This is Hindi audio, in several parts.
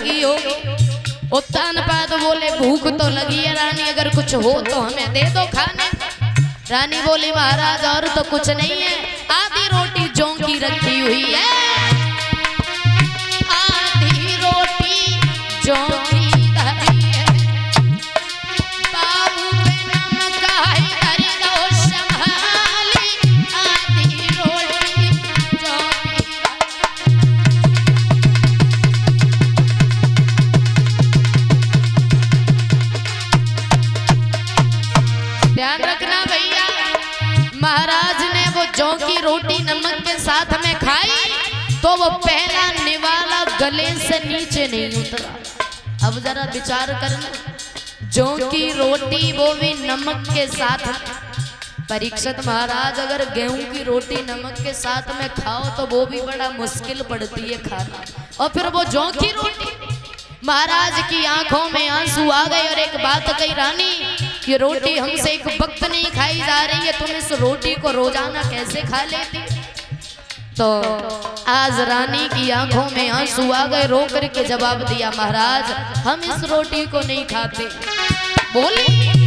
लगी होगी। उत्तान पाद बोले भूख तो लगी है रानी, अगर कुछ हो तो हमें दे दो खाने। रानी बोली महाराज और तो कुछ नहीं है, आधी रोटी जौ की रखी हुई है, आधी रोटी जौ की धरी है। बाबू पे नमक है धरी दो संभाली, आधी रोटी जौ की ध्यान रखना भैया। महाराज ने वो जौ की रोटी नमक के साथ में खाई तो वो पहला निवाला गले से नीचे नहीं उतरा। अब जरा विचार करना, जौ की रोटी वो भी नमक के साथ। परीक्षित महाराज अगर गेहूं की रोटी नमक के साथ में खाओ तो वो भी बड़ा मुश्किल पड़ती है खाना, और फिर वो जौ की रोटी। महाराज की आंखों में आंसू आ गए और एक बात कही, रानी ये रोटी हमसे एक वक्त नहीं खाई जा रही है, तुम इस रोटी को रोजाना कैसे खा लेती। तो आज रानी की आंखों में आंसू आ गए, रो करके जवाब दिया, महाराज हम इस रोटी को नहीं खाते। बोली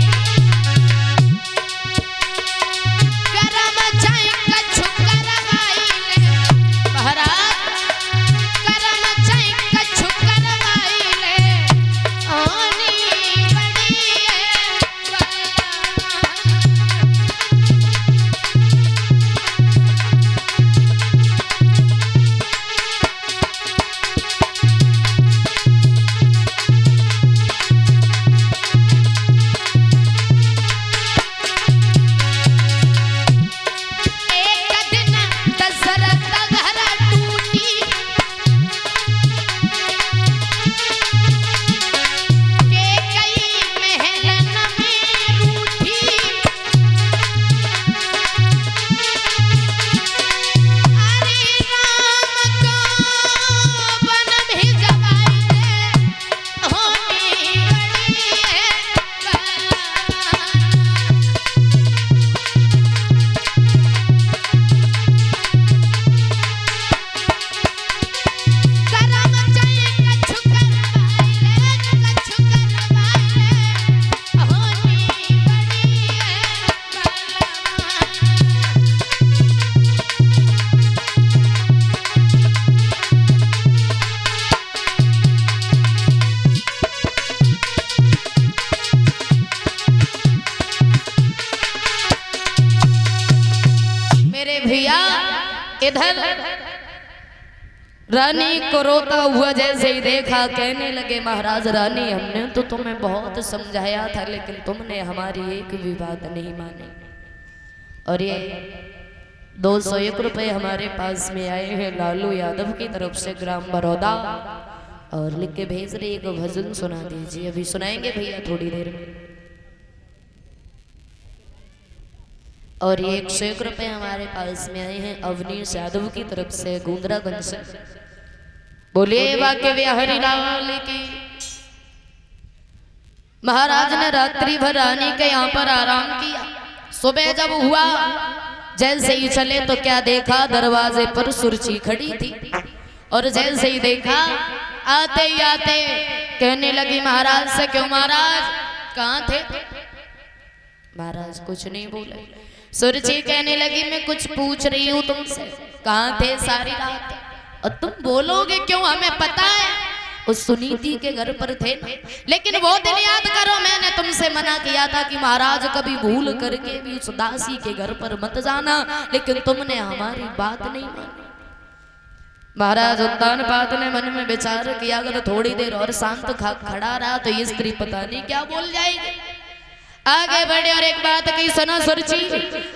इधर रानी को रोता हुआ जैसे ही देखा, कहने लगे महाराज रानी हमने तो तुम्हें बहुत समझाया था लेकिन तुमने हमारी एक भी बात नहीं मानी, और ये 201 रुपए हमारे पास में आए हैं लालू यादव की तरफ से ग्राम बड़ौदा, और लिख के भेज रहे एक भजन सुना दीजिए। अभी सुनाएंगे भैया थोड़ी देर में। और ये 101 रुपए हमारे पास में आए हैं अवनीश यादव की तरफ से गुंदरागंज से। बोलिए वाक्य हरि लाल की। महाराज ने रात्रि भर रानी के यहाँ पर आराम किया। सुबह जब हुआ जैसे ही चले तो क्या देखा, दरवाजे पर सुरची खड़ी थी, और जैसे ही देखा आते ही आते कहने लगी महाराज से, क्यों महाराज कहाँ थे? महाराज कुछ नहीं बोले। सुरची कहने लगी मैं कुछ पूछ रही हूँ तुमसे, कहाँ थे सारी रात? और तुम बोलोगे क्यों, हमें पता है उस सुनीति के घर पर थे ना, लेकिन वो दिन याद करो मैंने तुमसे मना किया था कि महाराज कभी भूल करके भी उस दासी के घर पर मत जाना, लेकिन तुमने हमारी बात नहीं मानी। महाराज उत्तानपाद ने मन में विचार किया, अगर थोड़ी देर और शांत खड़ा रहा तो ये स्त्री पता नहीं क्या बोल जाएगी। आगे बढ़े और एक बात कही, सुना सुरची,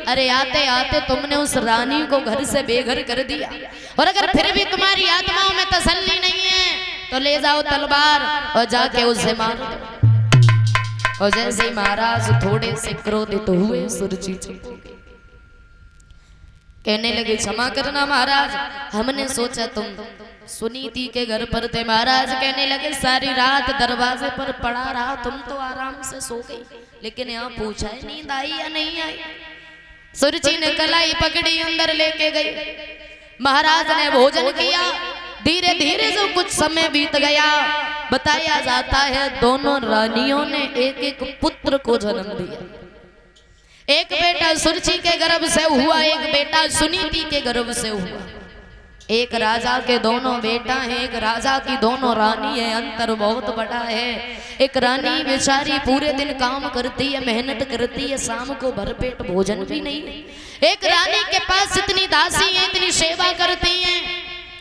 अरे आते आते तुमने उस रानी को घर से बेघर कर दिया, और अगर फिर भी तुम्हारी आत्माओं में तसल्ली नहीं है तो ले जाओ तलवार और जाके उसे मार दो। और जैसे ही महाराज थोड़े से क्रोधित हुए, सुरची चुप हो गई। कहने लगे क्षमा करना महाराज, हमने सोचा तुम सुनीति के घर पर थे। महाराज कहने लगे सारी रात दरवाजे पर पड़ा रहा, तुम तो आराम से सो गई, लेकिन यहाँ पूछा है नींद आई या नहीं आई। सुरची ने कलाई पकड़ी, अंदर लेके गई। महाराज ने भोजन किया, धीरे धीरे जो कुछ समय बीत गया, बताया जाता है दोनों रानियों ने एक एक पुत्र को जन्म दिया। एक बेटा सुरुचि के गर्भ से हुआ, एक बेटा सुनीति के गर्भ से हुआ। एक राजा के दोनों बेटा हैं, एक राजा की दोनों रानी है, अंतर बहुत बड़ा है। एक रानी बेचारी पूरे दिन काम करती है, मेहनत करती है, शाम को भरपेट भोजन भी नहीं। एक रानी के पास इतनी दासी है, इतनी सेवा करती है,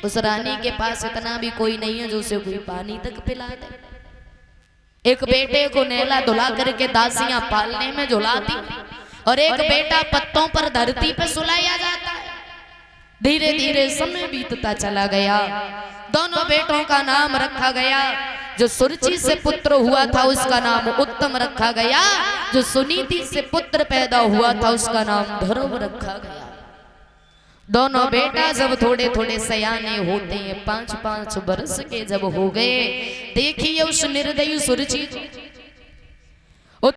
उस रानी के पास इतना भी कोई नहीं है जो उसे कोई पानी तक पिला दे। एक बेटे को नहला धुला करके दासियां पालने में झुलाती, और एक बेटा पत्तों पर धरती पे सुलाया जाता है। धीरे धीरे समय बीतता चला गया, दोनों बेटों का नाम रखा गया। जो सुरुचि से पुत्र हुआ था उसका नाम उत्तम रखा गया, जो सुनीति से पुत्र पैदा हुआ था उसका नाम ध्रुव रखा गया। दोनों बेटा जब थोड़े थोड़े सयाने होते हैं, 5-5 वर्ष के जब हो गए, देखिए उस निर्दयी सुरुचि